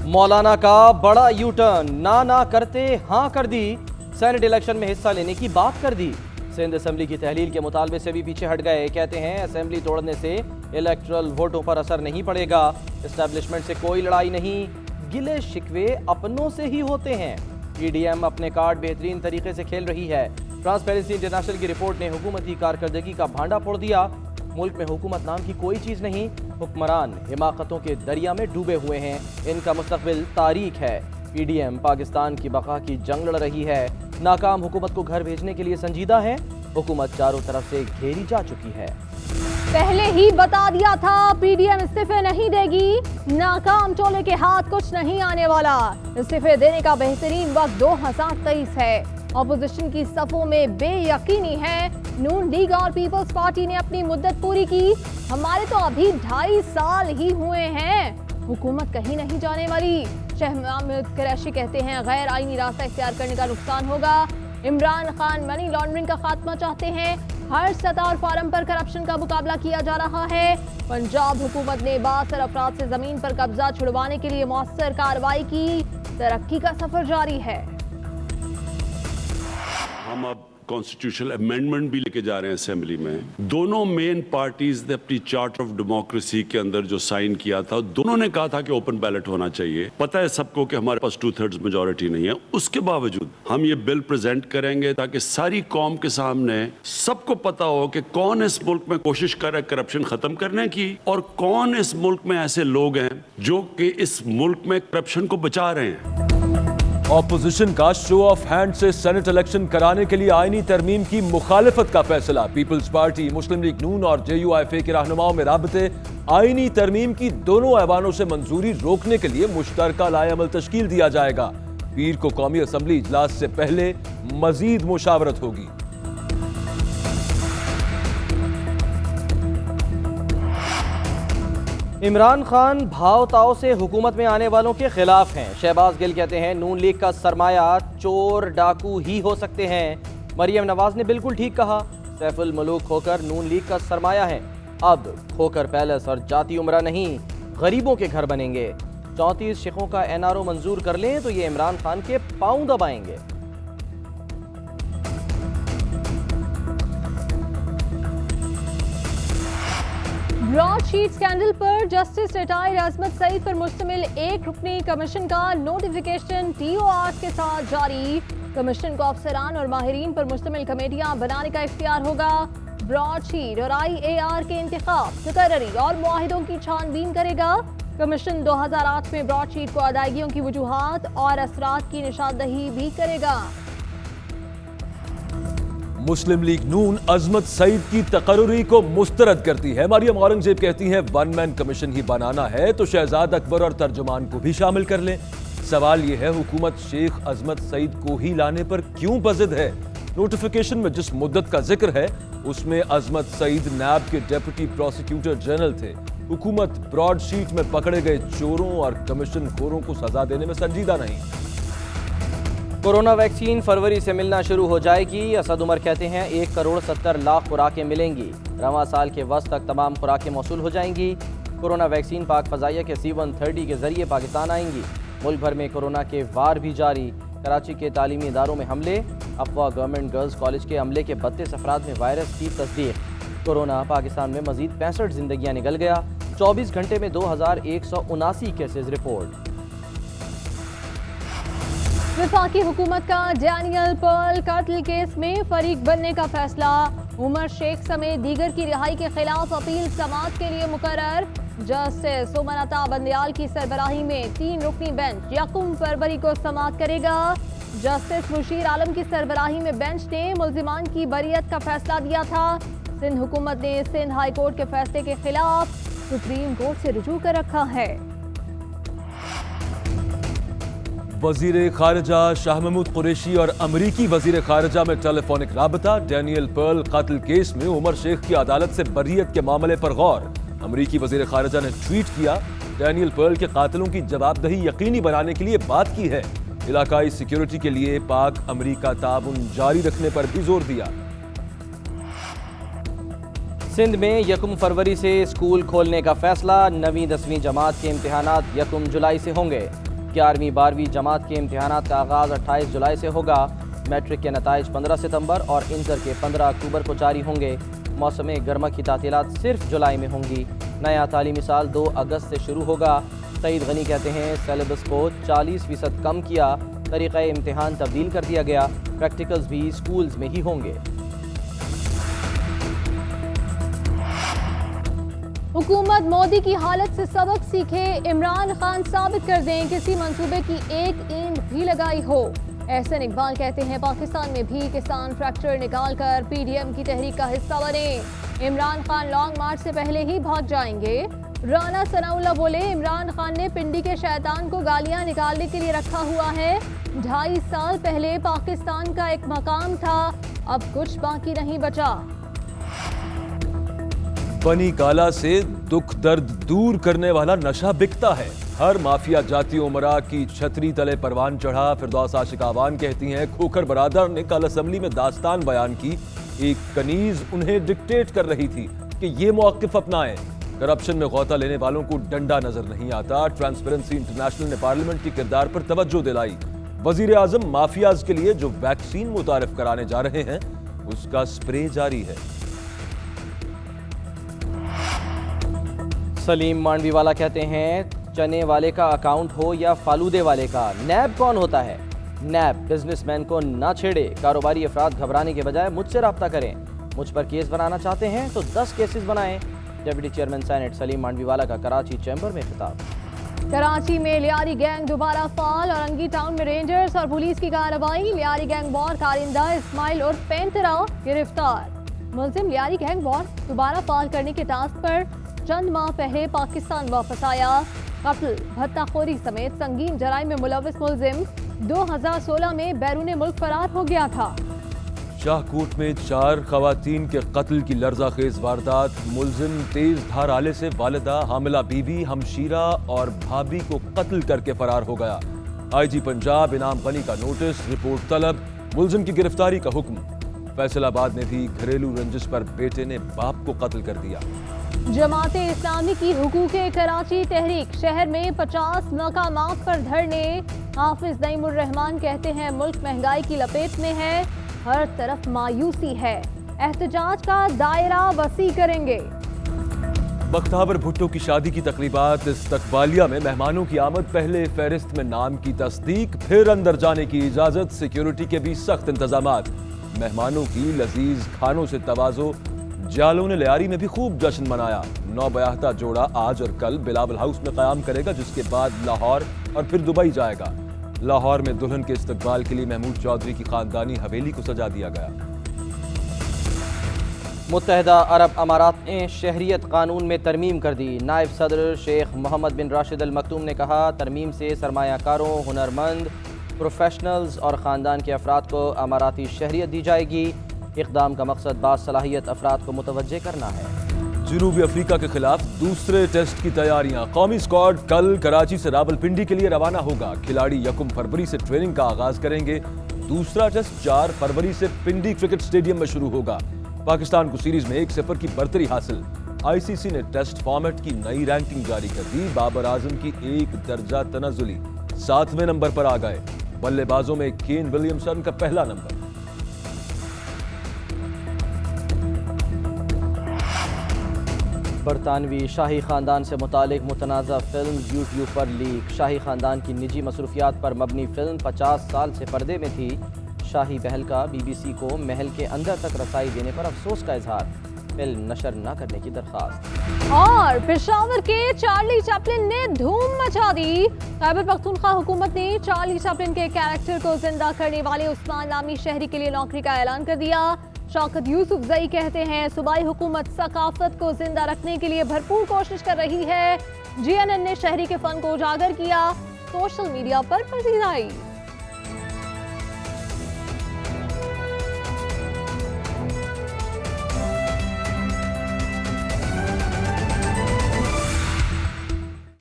مولانا کا بڑا you turn, نہ کرتے ہاں کر دی، سینٹ الیکشن میں حصہ لینے کی بات کر دی۔ سندھ اسمبلی کی تحلیل کے مطالبے سے بھی پیچھے ہٹ گئے، کہتے ہیں اسمبلی توڑنے سے الیکٹرل ووٹوں پر اثر نہیں پڑے گا، اسٹیبلشمنٹ سے کوئی لڑائی نہیں، گلے شکوے اپنوں سے ہی ہوتے ہیں۔ پی ڈی ایم اپنے کارڈ بہترین طریقے سے کھیل رہی ہے۔ ٹرانسپیرنسی انٹرنیشنل کی رپورٹ نے حکومتی کارکردگی کا بھانڈا پھوڑ دیا، ملک میں حکومت نام کی کوئی چیز نہیں، حکمران حماقتوں کے دریا میں ڈوبے ہوئے ہیں، ان کا مستقبل تاریک ہے۔ پی ڈی ایم پاکستان کی بقا کی جنگ لڑ رہی ہے، ناکام حکومت کو گھر بھیجنے کے لیے سنجیدہ ہے، حکومت چاروں طرف سے گھیری جا چکی ہے۔ پہلے ہی بتا دیا تھا پی ڈی ایم استعفے نہیں دے گی، ناکام ٹولے کے ہاتھ کچھ نہیں آنے والا، استعفے دینے کا بہترین وقت 2023 ہے۔ اپوزیشن کی صفوں میں بے یقینی ہے، نون لیگ اور پیپلز پارٹی نے اپنی مدت پوری کی، ہمارے تو ابھی 2.5 سال ہی ہوئے ہیں، حکومت کہیں نہیں جانے والی۔ شیخ محمد قریشی کہتے ہیں غیر آئینی راستہ اختیار کرنے کا نقصان ہوگا۔ عمران خان منی لانڈرنگ کا خاتمہ چاہتے ہیں، ہر سطح اور فارم پر کرپشن کا مقابلہ کیا جا رہا ہے۔ پنجاب حکومت نے بااثر افراد سے زمین پر قبضہ چھڑوانے کے لیے مؤثر کارروائی کی، ترقی کا سفر جاری ہے۔ ہم اب کانسٹیٹیوشنل امینڈمنٹ بھی لے کے جا رہے ہیں اسمبلی میں۔ دونوں مین پارٹیز نے اپنی چارٹر آف ڈیموکریسی کے اندر جو سائن کیا تھا، دونوں نے کہا تھا کہ اوپن بیلٹ ہونا چاہیے۔ پتہ ہے سب کو کہ ہمارے پاس 2/3 میجورٹی نہیں ہے، اس کے باوجود ہم یہ بل پریزنٹ کریں گے تاکہ ساری قوم کے سامنے سب کو پتا ہو کہ کون اس ملک میں کوشش کر رہا ہے کرپشن ختم کرنے کی، اور کون اس ملک میں ایسے لوگ ہیں جو کہ اس ملک میں کرپشن کو بچا رہے ہیں۔ اپوزیشن کا شو آف ہینڈ سے سینٹ الیکشن کرانے کے لیے آئینی ترمیم کی مخالفت کا فیصلہ، پیپلز پارٹی، مسلم لیگ نون اور جے یو آئی ایف اے کے رہنماؤں میں رابطے، آئینی ترمیم کی دونوں ایوانوں سے منظوری روکنے کے لیے مشترکہ لائحہ عمل تشکیل دیا جائے گا۔ پیر کو قومی اسمبلی اجلاس سے پہلے مزید مشاورت ہوگی۔ عمران خان بھاؤ تاؤ سے حکومت میں آنے والوں کے خلاف ہیں، شہباز گل کہتے ہیں نون لیگ کا سرمایہ چور ڈاکو ہی ہو سکتے ہیں۔ مریم نواز نے بالکل ٹھیک کہا، سیف الملوک کھوکر نون لیگ کا سرمایہ ہیں، اب کھوکر پیلس اور جاتی عمرہ نہیں، غریبوں کے گھر بنیں گے۔ 34 شیخوں کا این آر او منظور کر لیں تو یہ عمران خان کے پاؤں دبائیں گے۔ براڈ شیٹ سکینڈل پر جسٹس ریٹائرڈ عصمت سعید پر مشتمل ایک رکنی کمیشن کا نوٹیفیکیشن ٹی او آرز کے ساتھ جاری، کمیشن کو افسران اور ماہرین پر مشتمل کمیٹیاں بنانے کا اختیار ہوگا۔ براڈ شیٹ اور آئی اے آر کے انتخاب، تقرری اور معاہدوں کی چھان بین کرے گا۔ کمیشن 2008 میں براڈ شیٹ کو ادائیگیوں کی وجوہات اور اثرات کی نشاندہی بھی کرے گا۔ مسلم لیگ نون عصمت سعید کی تقرری کو مسترد کرتی ہے۔ مریم اورنگزیب کہتی ہیں 1 مین کمیشن ہی بنانا ہے تو شہزاد اکبر اور ترجمان کو بھی شامل کر لیں۔ سوال یہ ہے حکومت شیخ عصمت سعید کو ہی لانے پر کیوں بضد ہے؟ نوٹیفیکیشن میں جس مدت کا ذکر ہے اس میں عصمت سعید نیب کے ڈیپٹی پروسیکیوٹر جنرل تھے۔ حکومت براڈ شیٹ میں پکڑے گئے چوروں اور کمیشن خوروں کو سزا دینے میں سنجیدہ نہیں۔ کورونا ویکسین فروری سے ملنا شروع ہو جائے گی، اسد عمر کہتے ہیں 1.70 کروڑ خوراکیں ملیں گی، رواں سال کے وسط تک تمام خوراکیں موصول ہو جائیں گی۔ کورونا ویکسین پاک فضائیہ کے C-130 کے ذریعے پاکستان آئیں گی۔ ملک بھر میں کورونا کے وار بھی جاری، کراچی کے تعلیمی اداروں میں حملے، افواہ گورنمنٹ گرلز کالج کے عملے کے 32 افراد میں وائرس کی تصدیق۔ کورونا پاکستان میں مزید 65 زندگیاں نگل گیا، 24 گھنٹے میں 2179 کیسز رپورٹ۔ وفاقی حکومت کا ڈینیل پرل قتل کیس میں فریق بننے کا فیصلہ، عمر شیخ سمیت دیگر کی رہائی کے خلاف اپیل سماعت کے لیے مقرر۔ جسٹس سومن عطا بندیال کی سربراہی میں 3 رکنی بینچ 1 فروری کو سماعت کرے گا۔ جسٹس مشیر عالم کی سربراہی میں بینچ نے ملزمان کی بریت کا فیصلہ دیا تھا۔ سندھ حکومت نے سندھ ہائی کورٹ کے فیصلے کے خلاف سپریم کورٹ سے رجوع کر رکھا ہے۔ وزیر خارجہ شاہ محمود قریشی اور امریکی وزیر خارجہ میں ٹیلی فونک رابطہ، ڈینیل پرل قتل کیس میں عمر شیخ کی عدالت سے بریت کے معاملے پر غور۔ امریکی وزیر خارجہ نے ٹویٹ کیا، ڈینیل پرل کے قاتلوں کی جواب دہی یقینی بنانے کے لیے بات کی ہے، علاقائی سیکیورٹی کے لیے پاک امریکہ تعاون جاری رکھنے پر بھی زور دیا۔ سندھ میں 1 فروری سے اسکول کھولنے کا فیصلہ، 9ویں 10ویں جماعت کے امتحانات 1 جولائی سے ہوں گے۔ 11ویں 12ویں جماعت کے امتحانات کا آغاز 28 جولائی سے ہوگا۔ میٹرک کے نتائج 15 ستمبر اور انٹر کے 15 اکتوبر کو جاری ہوں گے۔ موسم گرما کی تعطیلات صرف جولائی میں ہوں گی۔ نیا تعلیمی سال 2 اگست سے شروع ہوگا۔ سعید غنی کہتے ہیں سیلیبس کو 40% کم کیا، طریقہ امتحان تبدیل کر دیا گیا، پریکٹیکلز بھی سکولز میں ہی ہوں گے۔ حکومت مودی کی حالت سے سبق سیکھے، عمران خان ثابت کر دیں کسی منصوبے کی ایک اینٹ بھی لگائی ہو۔ احسن اقبال کہتے ہیں پاکستان میں بھی کسان ٹریکٹر نکال کر پی ڈی ایم کی تحریک کا حصہ بنے، عمران خان لانگ مارچ سے پہلے ہی بھاگ جائیں گے۔ رانا ثناء اللہ بولے عمران خان نے پنڈی کے شیطان کو گالیاں نکالنے کے لیے رکھا ہوا ہے، 2.5 سال پہلے پاکستان کا ایک مقام تھا، اب کچھ باقی نہیں بچا۔ بنی کالا سے دکھ درد دور کرنے والا نشہ بکتا ہے، ہر مافیا جاتی عمرہ کی چھتری تلے پروان چڑھا۔ فردوس عاشق آوان کہتی ہیں کھوکھر برادر نے کل اسمبلی میں داستان بیان کی، ایک کنیز انہیں ڈکٹیٹ کر رہی تھی کہ یہ موقف اپنائیں۔ کرپشن میں غوطہ لینے والوں کو ڈنڈا نظر نہیں آتا۔ ٹرانسپیرنسی انٹرنیشنل نے پارلیمنٹ کی کردار پر توجہ دلائی۔ وزیر اعظم مافیاز کے لیے جو ویکسین متعارف کرانے جا رہے ہیں اس کا سپرے جاری ہے۔ سلیم مانڈوی والا کہتے ہیں چنے والے کا اکاؤنٹ ہو یا فالودے والے کا، نیب کون ہوتا ہے؟ نیب بزنس مین کو نہ چھیڑے، کاروباری افراد گھبرانے کے بجائے مجھ سے رابطہ کریں، مجھ پر کیس بنانا چاہتے ہیں تو 10 کیسز بنائیں۔ ڈپٹی چیئرمین سینٹ سلیم مانڈوی والا کا کراچی چیمبر میں خطاب۔ کراچی میں لیاری گینگ دوبارہ فعال، اورنگی ٹاؤن میں رینجرز اور پولیس کی کارروائی، لیاری گینگ وار کارندہ اسماعیل اور پینترا گرفتار۔ ملزم لیاری گینگ وار دوبارہ فعال کرنے کے ٹاسک پر چند ماہ پہلے پاکستان واپس آیا۔ قتل، بھتہ خوری سمیت سنگین جرائم میں ملوث ملزم 2016 میں بیرون ملک فرار ہو گیا تھا۔ شاہکوٹ میں 4 خواتین کے قتل کی لرزہ خیز واردات، ملزم تیز دھار آلے سے والدہ، حاملہ بیوی، ہمشیرہ اور بھابھی کو قتل کر کے فرار ہو گیا۔ آئی جی پنجاب انعام غنی کا نوٹس، رپورٹ طلب، ملزم کی گرفتاری کا حکم۔ فیصل آباد میں بھی گھریلو رنجش پر بیٹے نے باپ کو قتل کر دیا۔ جماعت اسلامی کی حقوق کراچی تحریک، شہر میں 50 مقامات پر دھرنے، حافظ نعیم الرحمان کہتے ہیں ملک مہنگائی کی لپیٹ میں ہے، ہر طرف مایوسی ہے، احتجاج کا دائرہ وسیع کریں گے۔ بختیار بھٹو کی شادی کی تقریبات، استقبالیہ میں مہمانوں کی آمد، پہلے فہرست میں نام کی تصدیق، پھر اندر جانے کی اجازت، سیکیورٹی کے بھی سخت انتظامات، مہمانوں کی لذیذ کھانوں سے تواضع۔ جالوں نے لیاری میں بھی خوب جشن منایا۔ نو بیاہتا جوڑا آج اور کل بلاول ہاؤس میں قیام کرے گا، جس کے بعد لاہور اور پھر دبئی جائے گا۔ لاہور میں دلہن کے استقبال کے لیے محمود چودھری کی خاندانی حویلی کو سجا دیا گیا۔ متحدہ عرب امارات نے شہریت قانون میں ترمیم کر دی، نائب صدر شیخ محمد بن راشد المکتوم نے کہا ترمیم سے سرمایہ کاروں، ہنرمند، پروفیشنلز اور خاندان کے افراد کو اماراتی شہریت دی جائے گی۔ اقدام کا مقصد باصلاحیت افراد کو متوجہ کرنا ہے۔ جنوبی افریقہ کے خلاف دوسرے ٹیسٹ کی تیاریاں، قومی اسکواڈ کل کراچی سے راولپنڈی کے لیے روانہ ہوگا۔ کھلاڑی 1 فروری سے ٹریننگ کا آغاز کریں گے۔ دوسرا ٹیسٹ 4 فروری سے پنڈی کرکٹ اسٹیڈیم میں شروع ہوگا۔ پاکستان کو سیریز میں 1-0 کی برتری حاصل۔ آئی سی سی نے ٹیسٹ فارمیٹ کی نئی رینکنگ جاری کر دی، بابر اعظم کی 1 درجہ تنزلی، 7ویں نمبر پر آ گئے۔ بلے بازوں میں کین ولیمسن کا پہلا نمبر۔ برطانوی شاہی خاندان سے متعلق متنازع فلم یوٹیوب پر لیک، شاہی خاندان کی نجی مصروفیات پر مبنی فلم 50 سال سے پردے میں تھی۔ شاہی بہل کا بی بی سی کو محل کے اندر تک رسائی دینے پر افسوس کا اظہار، فلم نشر نہ کرنے کی درخواست۔ اور پشاور کے چارلی چیپلن نے دھوم مچا دی، خیبر پختونخوا حکومت نے چارلی چیپلن کے کیریکٹر کو زندہ کرنے والے عثمان نامی شہری کے لیے نوکری کا اعلان کر دیا۔ شوکت یوسف زئی کہتے ہیں صوبائی حکومت ثقافت کو زندہ رکھنے کے لیے بھرپور کوشش کر رہی ہے۔ جی این این نے شہری کے فن کو اجاگر کیا، سوشل میڈیا پر پذیرائی۔